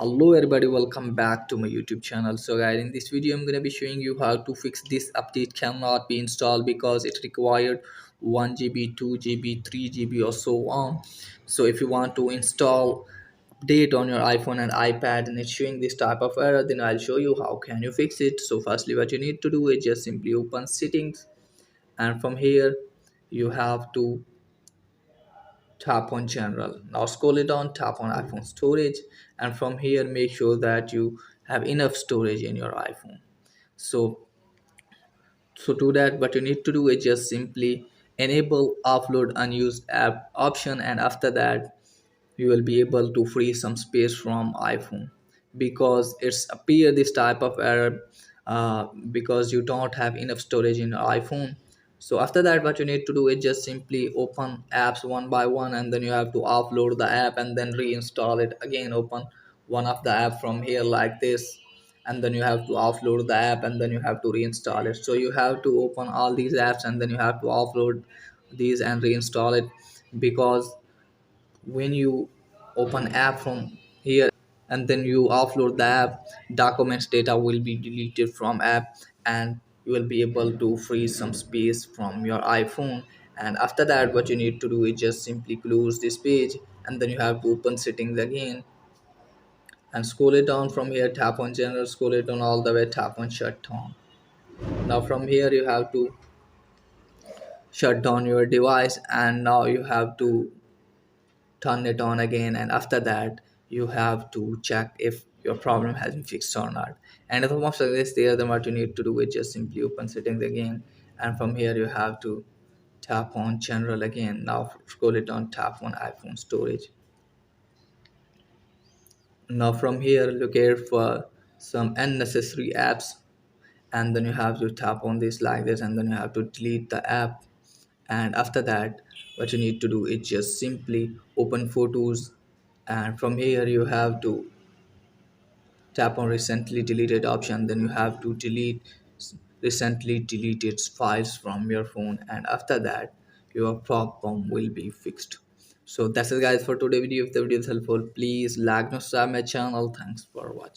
Hello everybody, welcome back to my YouTube channel. So guys, in this video I'm gonna be showing you how to fix this update cannot be installed because it required 1 GB, 2 GB, 3 GB or so on. So if you want to install update on your iPhone and iPad and it's showing this type of error, then I'll show you how can you fix it. So firstly what you need to do is just simply open settings, and from here you have to tap on general. Now scroll it down, tap on iPhone storage, and from here make sure that you have enough storage in your iPhone. So so to that, what you need to do is just simply enable offload unused app option, and after that you will be able to free some space from iPhone, because it's appear this type of error because you don't have enough storage in your iPhone. So after that, what you need to do is just simply open apps one by one, and then you have to offload the app and then reinstall it again. Open one of the app from here like this, and then you have to offload the app and then you have to reinstall it. So you have to open all these apps and then you have to offload these and reinstall it, because when you open app from here and then you offload the app, documents data will be deleted from app, and you will be able to free some space from your iPhone. And after that, what you need to do is just simply close this page, and then you have to open settings again and scroll it down. From here, tap on general, scroll it down all the way, tap on shut down. Now from here you have to shut down your device, and now you have to turn it on again, and after that you have to check if your problem has been fixed or not. And if the most of this there, then what you need to do is just simply open settings again, and from here you have to tap on general again. Now scroll it down, tap on iPhone storage. Now from here look here for some unnecessary apps, and then you have to tap on this like this, and then you have to delete the app. And after that, what you need to do is just simply open photos, and from here you have to tap on recently deleted option, then you have to delete recently deleted files from your phone, and after that your problem will be fixed. So that's it guys for today video. If the video is helpful, please like and subscribe my channel. Thanks for watching.